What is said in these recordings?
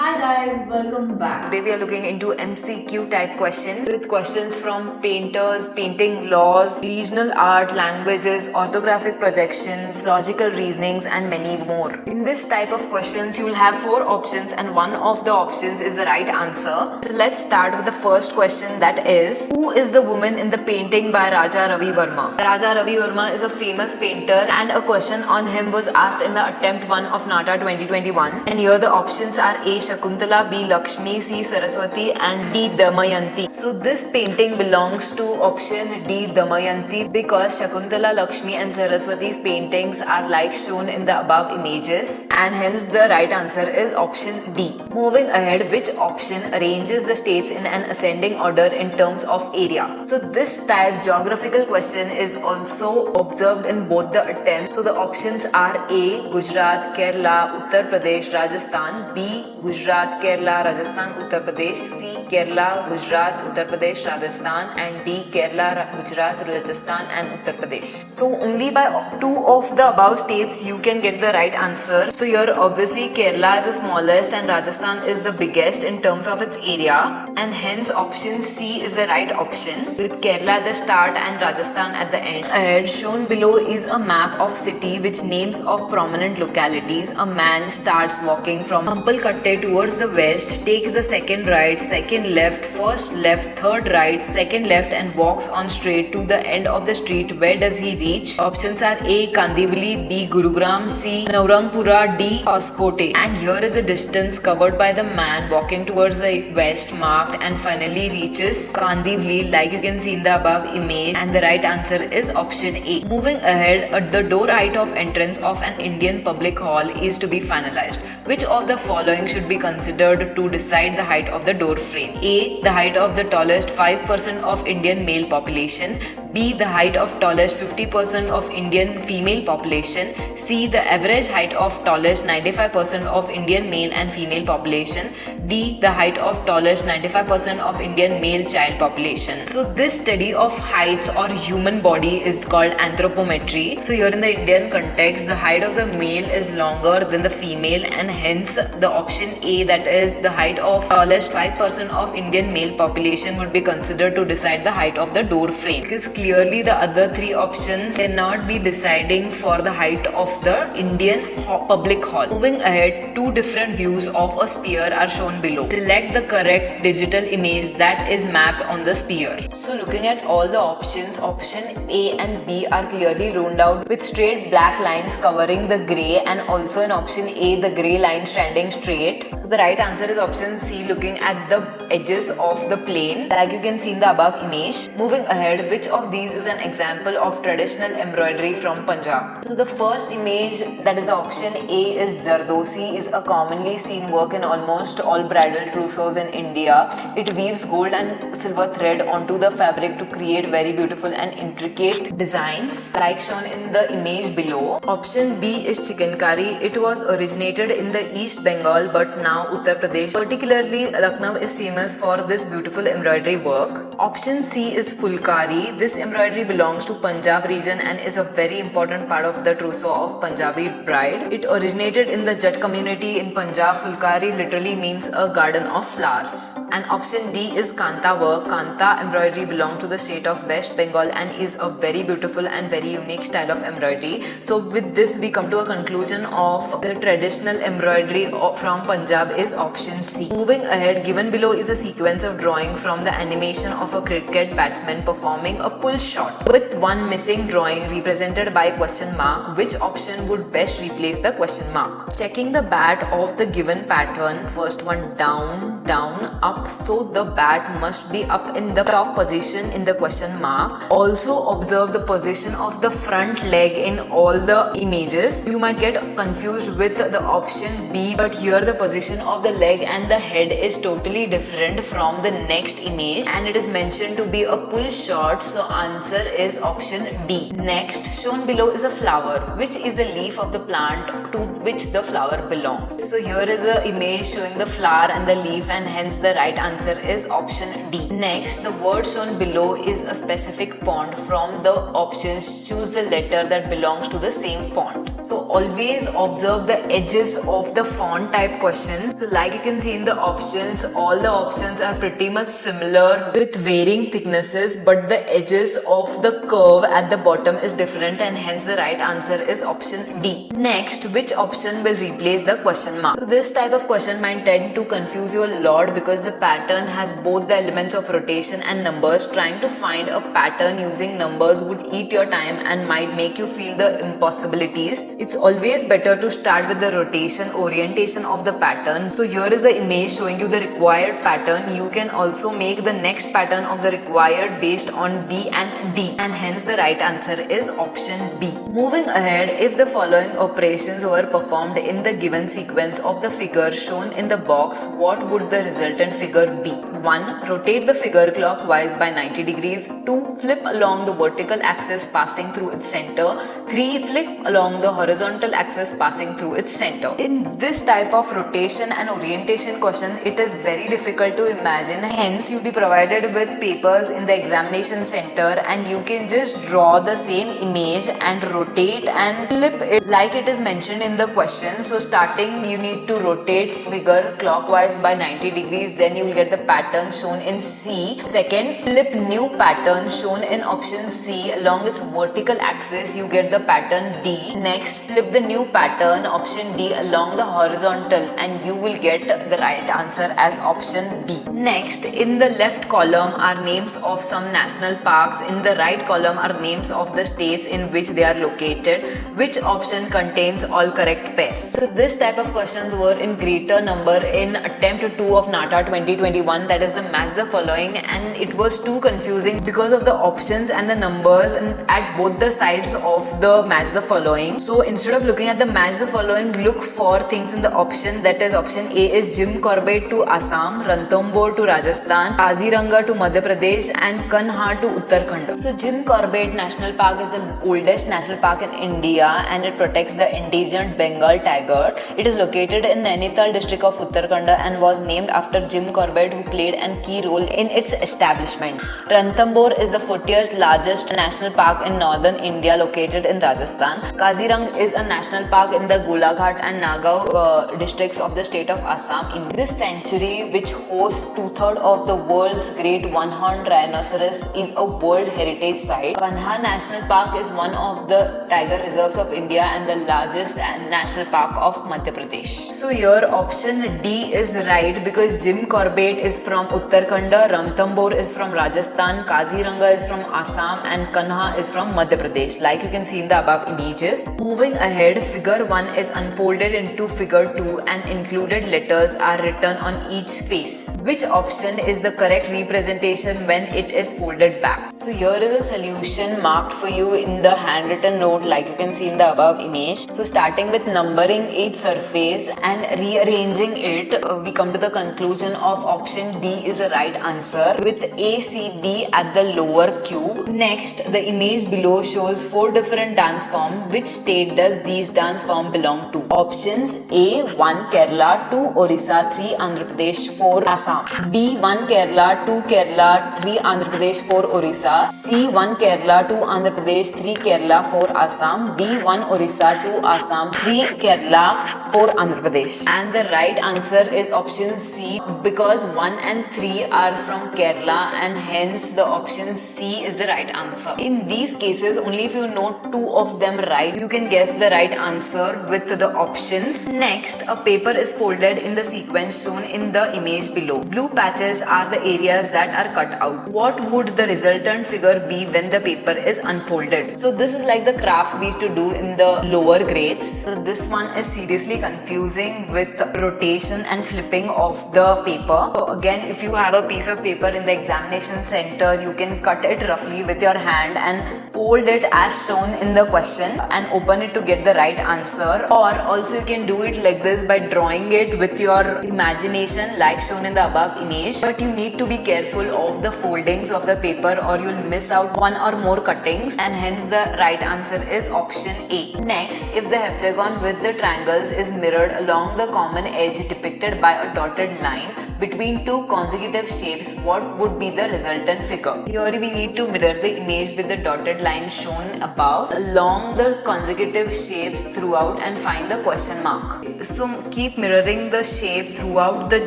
Hi guys, welcome back. Today we are looking into MCQ type questions with questions from painters, painting laws, regional art, languages, orthographic projections, logical reasonings and many more. In this type of questions you will have 4 options and one of the options is the right answer. So let's start with the first question, that is, who is the woman in the painting by Raja Ravi Verma? Raja Ravi Verma is a famous painter and a question on him was asked in the attempt 1 of NATA 2021, and here the options are A. Shakuntala, B. Lakshmi, C. Saraswati and D. Damayanti. So this painting belongs to option D. Damayanti because Shakuntala, Lakshmi and Saraswati's paintings are like shown in the above images, and hence the right answer is option D. Moving ahead, which option arranges the states in an ascending order in terms of area? So this type geographical question is also observed in both the attempts. So the options are A. Gujarat, Kerala, Uttar Pradesh, Rajasthan, B. Gujarat, Kerala, Rajasthan, Uttar Pradesh, C. Kerala, Gujarat, Uttar Pradesh, Rajasthan and D. Kerala, Gujarat, Rajasthan and Uttar Pradesh. So only by 2 of the above states you can get the right answer. So here obviously Kerala is the smallest and Rajasthan is the biggest in terms of its area, and hence option C is the right option with Kerala at the start and Rajasthan at the end. Ahead, shown below is a map of city which names of prominent localities. A man starts walking from Hampalkatte towards the west, takes the second right, second left, first left, third right, second left and walks on straight to the end of the street. Where does he reach? Options are A. Kandivali, B. Gurugram, C. Naurangpura, D. Hoskote. And here is the distance covered by the man walking towards the west marked and finally reaches Kandivali like you can see in the above image, and the right answer is option A. Moving ahead, the door height of entrance of an Indian public hall is to be finalized. Which of the following should be considered to decide the height of the door frame? A. The height of the tallest 5% of Indian male population. B. The height of tallest 50% of Indian female population. C. The average height of tallest 95% of Indian male and female population. D. The height of tallest 95% of Indian male child population. So this study of heights or human body is called anthropometry. So here in the Indian context, the height of the male is longer than the female, and hence the option A, that is the height of tallest 5% of Indian male population, would be considered to decide the height of the door frame, because clearly the other 3 options cannot be deciding for the height of the Indian public hall. Moving ahead, 2 different views of a sphere are shown below. Select the correct digital image that is mapped on the sphere. So looking at all the options, option A and B are clearly ruled out with straight black lines covering the grey, and also in option A the grey line standing straight. So the right answer is option C, looking at the edges of the plane like you can see in the above image. Moving ahead, which of these is an example of traditional embroidery from Punjab? So the first image, that is the option A, is Zardosi, is a commonly seen work in almost all bridal trousseaux in India. It weaves gold and silver thread onto the fabric to create very beautiful and intricate designs like shown in the image below. Option B is chikankari. It was originated in the East Bengal but now Uttar Pradesh. Particularly Lucknow is famous for this beautiful embroidery work. Option C is fulkari. This embroidery belongs to Punjab region and is a very important part of the trousseau of Punjabi bride. It originated in the Jat community in Punjab. Fulkari literally means a garden of flowers. And option D is kanta work. Kanta embroidery belongs to the state of West Bengal and is a very beautiful and very unique style of embroidery. So with this we come to a conclusion of the traditional embroidery from Punjab is option C. Moving ahead, given below is a sequence of drawing from the animation of a cricket batsman performing a pull shot with one missing drawing represented by question mark. Which option would best replace the question mark? Checking the bat of the given pattern, first one down, down, up, so the bat must be up in the top position in the question mark. Also observe the position of the front leg in all the images. You might get confused with the option B, but here the position of the leg and the head is totally different from the next image and it is mentioned to be a pull shot. So answer is option D. Next, shown below is a flower, which is the leaf of the plant to which the flower belongs. So here is an image showing the flower and the leaf, and hence the right answer is option D. Next, the word shown below is a specific font. From the options, choose the letter that belongs to the same font. So always observe the edges of the font type question. So like you can see in the options, all the options are pretty much similar with varying thicknesses, but the edges of the curve at the bottom is different, and hence the right answer is option D. Next, which option will replace the question mark? So this type of question might tend to confuse you a lot because the pattern has both the elements of rotation and numbers. Trying to find a pattern using numbers would eat your time and might make you feel the impossibilities. It's always better to start with the rotation orientation of the pattern. So here is the image showing you the required pattern. You can also make the next pattern of the required based on B and D, and hence the right answer is option B. Moving ahead, if the following operations were performed in the given sequence of the figure shown in the box, what would the resultant figure be? 1. Rotate the figure clockwise by 90 degrees. 2. Flip along the vertical axis passing through its center. 3. Flip along the horizontal axis passing through its center. In this type of rotation and orientation question, it is very difficult to imagine. Hence, you'll be provided with papers in the examination center, and you can just draw the same image and rotate and flip it like it is mentioned in the question. So starting, you need to rotate figure clockwise by 90 degrees. Then you will get the pattern shown in C. Second, flip new pattern shown in option C along its vertical axis. You get the pattern D. Next, flip the new pattern option D along the horizontal, and you will get the right answer as option B. Next, in the left column are names of some national parks. In the right column are names of the states in which they are located. Which option contains all correct pairs? So this type of questions were in greater number in attempt 2 of NATA 2021, that is the match the following, and it was too confusing because of the options and the numbers at both the sides of the match the following. So instead of looking at the match the following, look for things in the option. That is, option A is Jim Corbett to Assam, Ranthambore to Rajasthan, Kaziranga to Madhya Pradesh, and Kanha to Uttarakhand. So Jim Corbett National Park is the oldest national park in India, and it protects the indigenous Bengal tiger. It is located in Nainital district of Uttarakhand and was named after Jim Corbett, who played a key role in its establishment. Ranthambore is the 40th largest national park in northern India, located in Rajasthan. Kaziranga is a national park in the Golaghat and Nagaon districts of the state of Assam. In this sanctuary, which hosts 2/3 of the world's great one-horned rhinoceros, is a World Heritage Site. Kanha National Park is one of the tiger reserves of India and the largest national park of Madhya Pradesh. So here option D is right because Jim Corbett is from Uttarakhand, Ranthambore is from Rajasthan, Kaziranga is from Assam, and Kanha is from Madhya Pradesh, like you can see in the above images. Moving ahead, figure 1 is unfolded into figure 2 and included letters are written on each face. Which option is the correct representation when it is folded back? So here is a solution marked for you in the handwritten note, like you can see in the above image. So starting with numbering each surface and rearranging it, we come to the conclusion of option D is the right answer, with ACB at the lower cube. Next, the image below shows 4 different dance forms. Which state does these dance forms belong to? Options A, 1 Kerala, 2 Orissa, 3 Andhra Pradesh, 4 Assam. B, 1 Kerala, 2 Kerala, 3 Andhra Pradesh, 4 Orissa. C, 1 Kerala, 2 Andhra Pradesh, 3 Kerala, 4 Assam. D, 1 Orissa, 2 Assam, 3 Kerala, 4 Andhra Pradesh. And the right answer is option C, because 1 and 3 are from Kerala, and hence the option C is the right answer. In these cases, only if you know 2 of them right, you can guess the right answer with the options. Next, a paper is folded in the sequence shown in the image below. Blue patches are the areas that are cut out. What would the resultant figure be when the paper is unfolded? So this is like the craft we used to do in the lower grades. So this one is seriously confusing with rotation and flipping of the paper. So again, if you have a piece of paper in the examination center, you can cut it roughly with your hand and fold it as shown in the question and open it to get the right answer. Or also you can do it like this by drawing it with your imagination like shown in the above image. But you need to be careful of the foldings of the paper or you'll miss out one or more cuttings, and hence the right answer is option A. Next, if the heptagon with the triangles is mirrored along the common edge depicted by a dotted line between two consecutive shapes, what would be the resultant figure? Here we need to mirror the image with the dotted line shown above along the consecutive shapes throughout and find the question mark. So keep mirroring the shape throughout the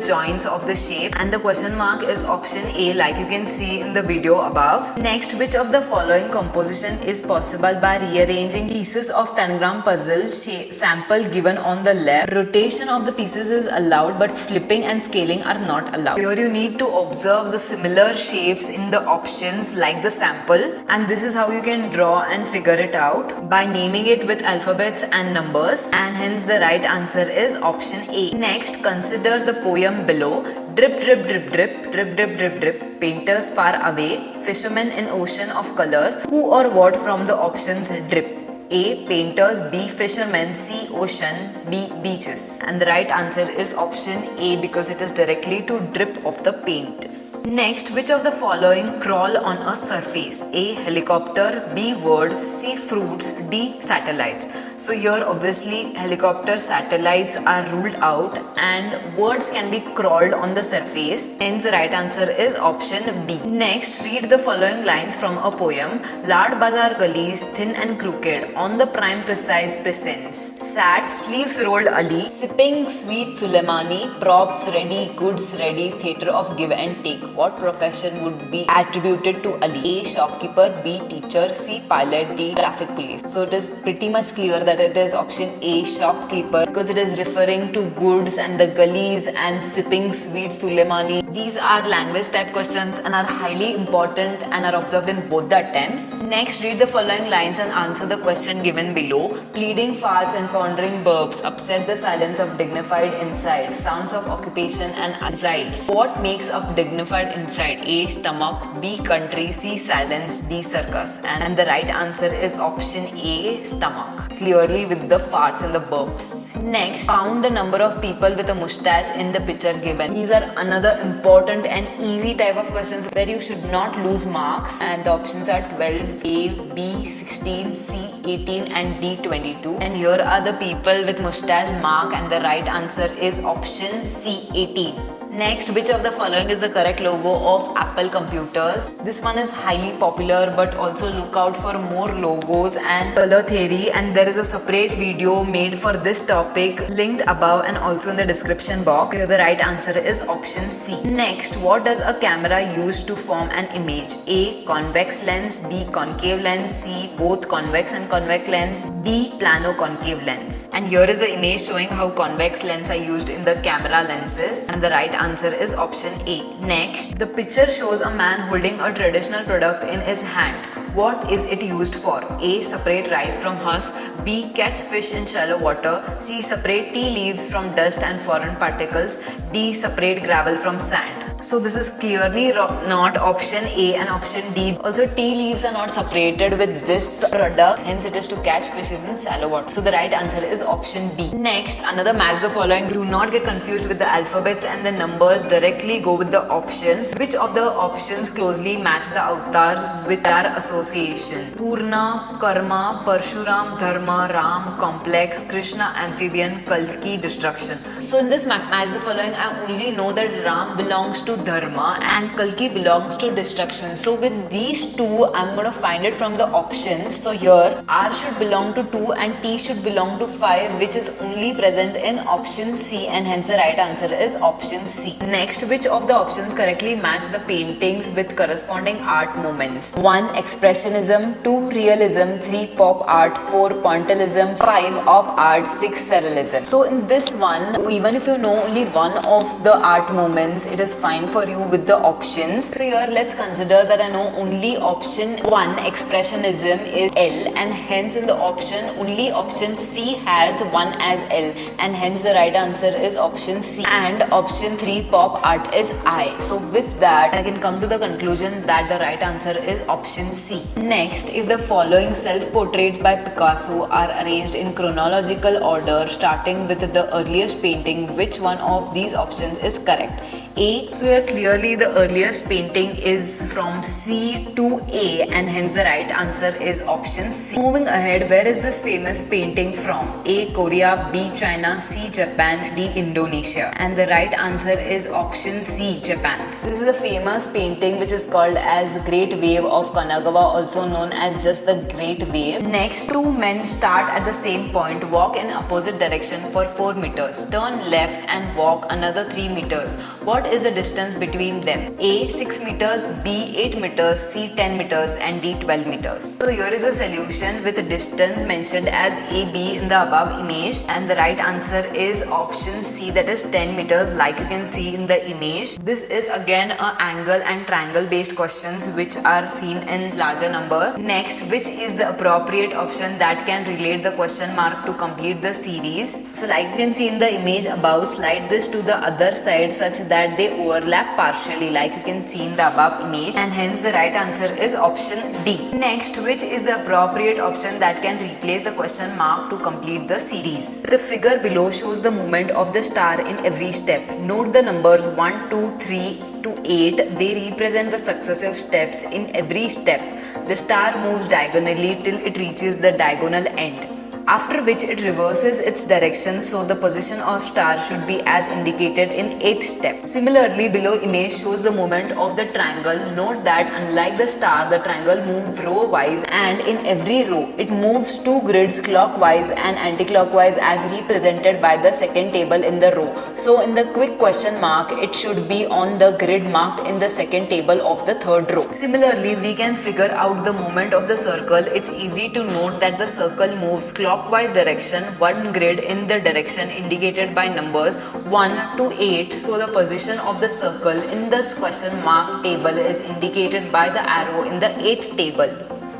joints of the shape, and the question mark is option A like you can see in the video above. Next, which of the following composition is possible by rearranging pieces of tangram puzzle sample given on the left? Rotation of the pieces is allowed but flipping and scaling are not allowed. Here you need to observe the similar shapes in the options like the sample, and this is how you can draw and figure it out by naming it with alphabets and numbers, and hence the right answer is option A. Next, consider the poem below. Drip, drip, drip, drip, drip, drip, drip, drip. Painters far away, fishermen in ocean of colors. Who or what from the options drip? A. Painters, B. Fishermen, C. Ocean, D. Beaches. And the right answer is option A because it is directly to drip of the paints. Next, which of the following crawl on a surface? A. Helicopter, B. Words, C. Fruits, D. Satellites. So here obviously helicopter, satellites are ruled out and words can be crawled on the surface. Hence the right answer is option B. Next, read the following lines from a poem. Lard Bazar gullies, thin and crooked, on the prime precise presence. Sat, sleeves rolled Ali, sipping sweet Suleimani, props ready, goods ready, theatre of give and take. What profession would be attributed to Ali? A. Shopkeeper, B. Teacher, C. Pilot, D. Traffic police. So it is pretty much clear that it is option A, shopkeeper, because it is referring to goods and the gullies and sipping sweet Suleimani. These are language type questions and are highly important and are observed in both the attempts. Next, read the following lines and answer the question given below. Pleading farts and pondering burps upset the silence of dignified insight. Sounds of occupation and exiles. What makes up dignified insight? A. Stomach, B. Country, C. Silence, D. Circus. And the right answer is option A, stomach. Clearly with the farts and the burps. Next, count the number of people with a mustache in the picture given. These are another important and easy type of questions where you should not lose marks, and the options are 12, A, B, 16, C, 18 and D, 22. And here are the people with mustache mark, and the right answer is option C, 18. Next, which of the following is the correct logo of Apple computers? This one is highly popular, but also look out for more logos and color theory, and there is a separate video made for this topic linked above and also in the description box. Here the right answer is option C. Next, what does a camera use to form an image? A. Convex lens, B. Concave lens, C. Both convex and convex lens, D. Plano concave lens. And here is the image showing how convex lens are used in the camera lenses, and the right answer is option A. Next, the picture shows a man holding a traditional product in his hand. What is it used for? A. Separate rice from husk, B. Catch fish in shallow water, C. Separate tea leaves from dust and foreign particles, D. Separate gravel from sand. So this is clearly not option A and option D. Also, tea leaves are not separated with this product, hence it is to catch fishes in shallow water. So the right answer is option B. Next, another match the following. Do not get confused with the alphabets and the numbers. Directly go with the options. Which of the options closely match the avatars with their association? Purna, Karma, Parshuram, Dharma, Ram, Complex, Krishna, Amphibian, Kalki, Destruction. So in this match the following, I only know that Ram belongs to Dharma and Kalki belongs to destruction. So with these two, I'm going to find it from the options. So here R should belong to 2 and T should belong to 5, which is only present in option C, and hence the right answer is option C. Next, which of the options correctly match the paintings with corresponding art movements? 1. Expressionism, 2. Realism, 3. Pop art, 4. Pointillism, 5. Op art, 6. Surrealism. So in this one, even if you know only one of the art movements, it is fine fine for you with the options. So here let's consider that I know only option 1 expressionism is L, and hence in the option only option C has 1 as L, and hence the right answer is option C, and option 3 pop art is I. So with that I can come to the conclusion that the right answer is option C. Next, if the following self-portraits by Picasso are arranged in chronological order starting with the earliest painting, which one of these options is correct? A. So here clearly the earliest painting is from C to A, and hence the right answer is option C. Moving ahead, where is this famous painting from? A. Korea, B. China, C. Japan, D. Indonesia. And the right answer is option C, Japan. This is a famous painting which is called as Great Wave of Kanagawa, also known as just the Great Wave. Next, two men start at the same point, walk in opposite direction for 4 meters, turn left and walk another 3 meters. What is the distance between them? A. 6 meters, B. 8 meters, C. 10 meters, and D. 12 meters. So here is a solution with the distance mentioned as A, B in the above image, and the right answer is option C, that is 10 meters, like you can see in the image. This is again a angle and triangle based questions which are seen in larger number. Next, which is the appropriate option that can relate the question mark to complete the series? So like you can see in the image above, slide this to the other side such that they overlap partially, like you can see in the above image, and hence the right answer is option D. Next, which is the appropriate option that can replace the question mark to complete the series? The figure below shows the movement of the star in every step. Note the numbers 1, 2, 3 to 8. They represent the successive steps. In every step, the star moves diagonally till it reaches the diagonal end, after which it reverses its direction, so the position of star should be as indicated in 8th step. Similarly, below image shows the movement of the triangle. Note that unlike the star, the triangle moves row wise, and in every row it moves 2 grids clockwise and anti-clockwise as represented by the second table in the row. So in the quick question mark, it should be on the grid marked in the second table of the third row. Similarly, we can figure out the movement of the circle. It's easy to note that the circle moves clockwise direction, 1 grid in the direction indicated by numbers 1 to 8. So the position of the circle in this question mark table is indicated by the arrow in the 8th table.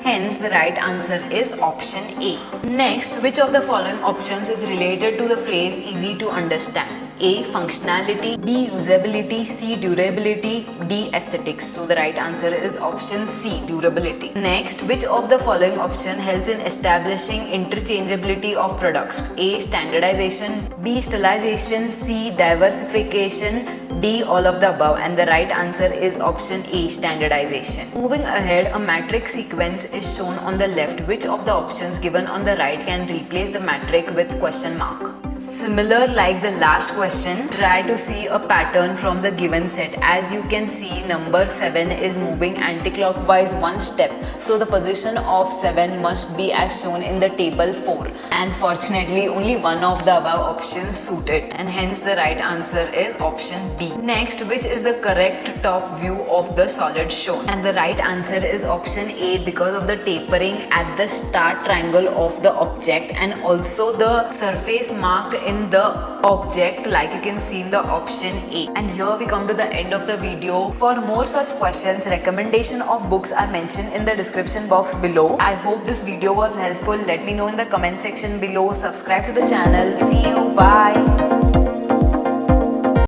Hence, the right answer is option A. Next, which of the following options is related to the phrase easy to understand? A. Functionality, B. Usability, C. Durability, D. Aesthetics. So the right answer is option C, durability. Next, which of the following option helps in establishing interchangeability of products? A. Standardization, B. Stylization, C. Diversification, D. All of the above. And the right answer is option A, standardization. Moving ahead, a matrix sequence is shown on the left. Which of the options given on the right can replace the matrix with question mark? Similar like the last question, try to see a pattern from the given set. As you can see, number 7 is moving anti-clockwise 1 step. So the position of 7 must be as shown in the table 4. And fortunately, only one of the above options suited. And hence the right answer is option B. Next, which is the correct top view of the solid shown? And the right answer is option A, because of the tapering at the start triangle of the object, and also the surface marked in the object, like you can see in the option A. And here we come to the end of the video. For more such questions, recommendation of books are mentioned in the description box below. I hope this video was helpful. Let me know in the comment section below. Subscribe to the channel. See you. Bye.